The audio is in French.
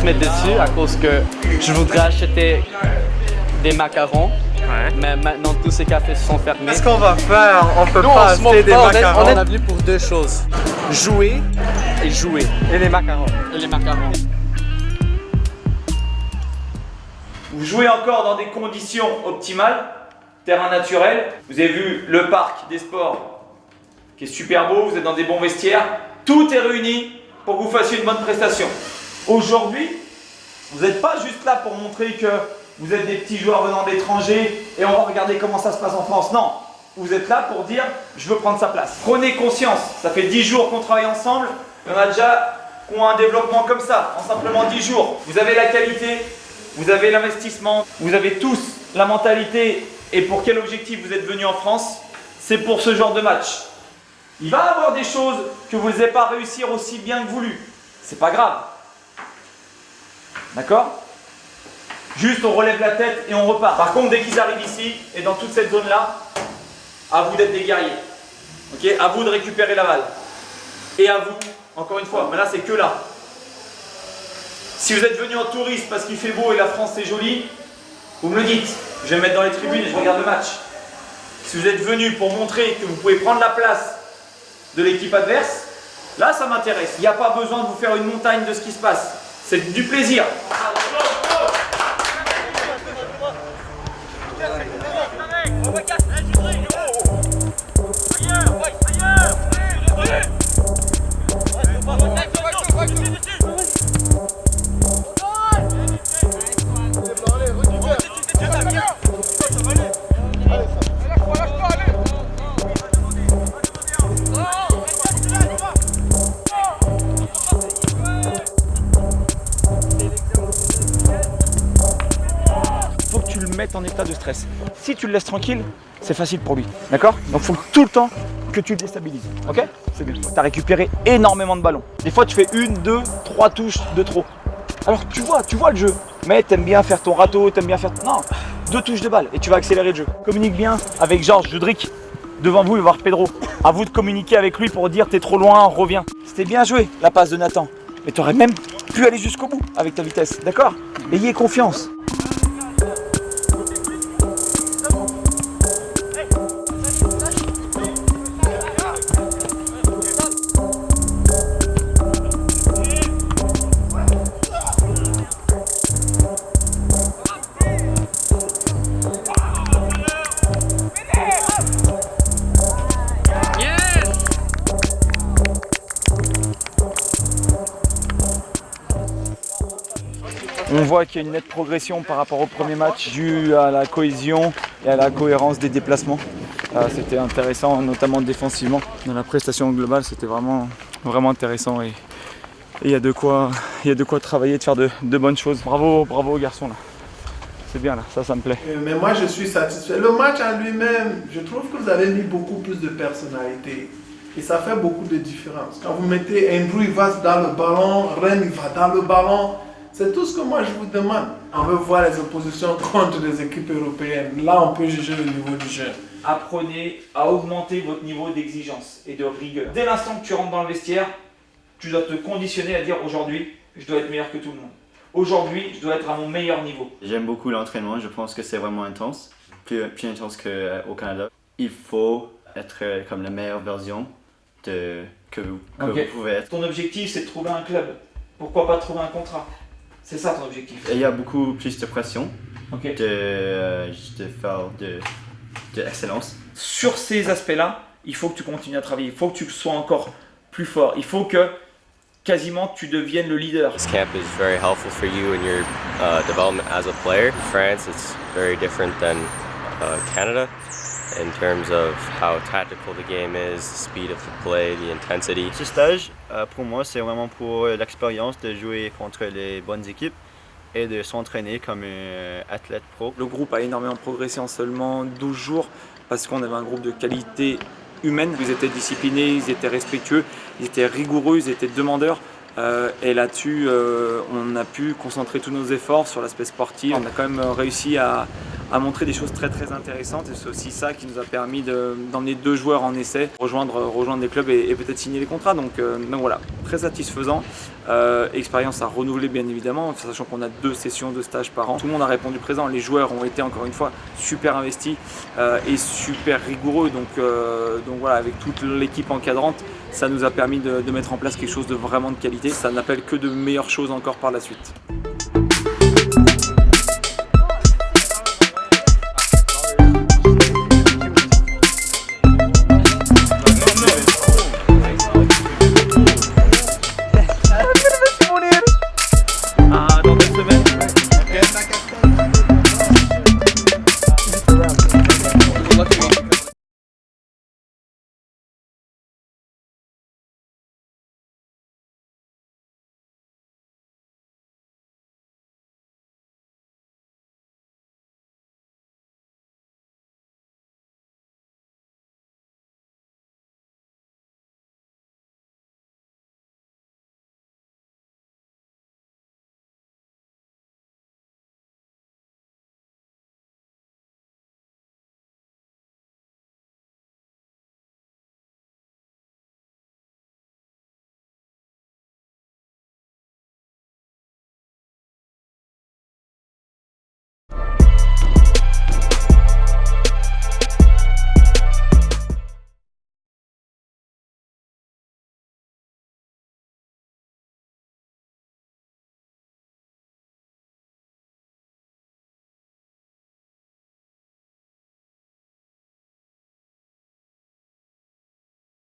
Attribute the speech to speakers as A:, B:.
A: mettre dessus à cause que je voudrais acheter des macarons.
B: Ouais.
A: Mais maintenant tous ces cafés sont fermés.
B: Qu'est-ce qu'on va faire? On peut
A: Nous,
B: pas
A: on se moque
B: acheter des
A: pas,
B: macarons.
A: on est venu pour deux choses. Jouer et jouer.
B: Et les macarons.
A: Et les macarons.
C: Vous jouez encore dans des conditions optimales, terrain naturel. Vous avez vu le parc des sports qui est super beau, vous êtes dans des bons vestiaires. Tout est réuni pour que vous fassiez une bonne prestation. Aujourd'hui, vous n'êtes pas juste là pour montrer que vous êtes des petits joueurs venant de l'étranger et on va regarder comment ça se passe en France. Non, vous êtes là pour dire je veux prendre sa place. Prenez conscience, ça fait 10 jours qu'on travaille ensemble. Il y en a déjà qui ont un développement comme ça, en simplement 10 jours. Vous avez la qualité, vous avez l'investissement, vous avez tous la mentalité et pour quel objectif vous êtes venus en France, c'est pour ce genre de match. Il va y avoir des choses que vous n'allez pas réussir aussi bien que voulu. C'est pas grave. D'accord ? Juste on relève la tête et on repart. Par contre, dès qu'ils arrivent ici et dans toute cette zone-là, à vous d'être des guerriers. Ok ? À vous de récupérer la balle. Et à vous, encore une fois, mais là c'est que là. Si vous êtes venu en touriste parce qu'il fait beau et la France est jolie, vous me le dites. Je vais me mettre dans les tribunes et je regarde le match. Si vous êtes venu pour montrer que vous pouvez prendre la place de l'équipe adverse, là ça m'intéresse. Il n'y a pas besoin de vous faire une montagne de ce qui se passe. C'est du plaisir. Faut que tu le mettes en état de stress. Si tu le laisses tranquille, c'est facile pour lui. D'accord ? Donc il faut tout le temps que tu le déstabilises. Ok ? C'est bien. Tu as récupéré énormément de ballons. Des fois, tu fais 1, 2, 3 touches de trop. Alors tu vois le jeu. Mais t'aimes bien faire ton râteau, t'aimes bien faire... Non, 2 touches de balle et tu vas accélérer le jeu. Communique bien avec Georges Judric. Devant vous, il va voir Pedro. À vous de communiquer avec lui pour dire t'es trop loin, reviens. C'était bien joué, la passe de Nathan. Mais tu aurais même pu aller jusqu'au bout avec ta vitesse. D'accord ? Ayez confiance. On voit qu'il y a une nette progression par rapport au premier match dû à la cohésion et à la cohérence des déplacements. C'était intéressant, notamment défensivement. Dans la prestation globale, c'était vraiment intéressant et il y a de quoi travailler, de faire de bonnes choses. Bravo aux garçons là. C'est bien là, ça me plaît.
D: Mais moi je suis satisfait. Le match en lui-même, je trouve que vous avez mis beaucoup plus de personnalité. Et ça fait beaucoup de différence. Quand vous mettez Andrew, il va dans le ballon, Ren, il va dans le ballon. C'est tout ce que moi je vous demande. On veut voir les oppositions contre les équipes européennes. Là, on peut juger le niveau du jeu. Apprenez à augmenter votre niveau d'exigence et de rigueur. Dès l'instant que tu rentres dans le vestiaire, tu dois te conditionner à dire aujourd'hui, je dois être meilleur que tout le monde. Aujourd'hui, je dois être à mon meilleur niveau.
E: J'aime beaucoup l'entraînement, je pense que c'est vraiment intense, plus intense qu'au Canada. Il faut être comme la meilleure version que vous pouvez être.
C: Ton objectif, c'est de trouver un club. Pourquoi pas trouver un contrat? C'est ça ton objectif.
E: Et il y a beaucoup plus de pression
C: Okay.
E: de faire de l'excellence.
C: Sur ces aspects-là, il faut que tu continues à travailler. Il faut que tu sois encore plus fort. Il faut que quasiment tu deviennes le leader.
F: This camp is very helpful for you in your development as a player. In France, it's very different than Canada in terms of how tactical the game is, the speed of the play, the intensity.
E: Ce stage, pour moi, c'est vraiment pour l'expérience de jouer contre les bonnes équipes et de s'entraîner comme un athlète pro.
G: Le groupe a énormément progressé en seulement 12 jours parce qu'on avait un groupe de qualité humaine. Ils étaient disciplinés, ils étaient respectueux, ils étaient rigoureux, ils étaient demandeurs. Et là-dessus, on a pu concentrer tous nos efforts sur l'aspect sportif. On a quand même réussi à a montré des choses très très intéressantes et c'est aussi ça qui nous a permis d'emmener 2 joueurs en essai, rejoindre des clubs et peut-être signer les contrats. Donc voilà, très satisfaisant. Expérience à renouveler bien évidemment, sachant qu'on a 2 sessions de stage par an. Tout le monde a répondu présent, les joueurs ont été encore une fois super investis et super rigoureux. Donc voilà, avec toute l'équipe encadrante, ça nous a permis de mettre en place quelque chose de vraiment de qualité. Ça n'appelle que de meilleures choses encore par la suite.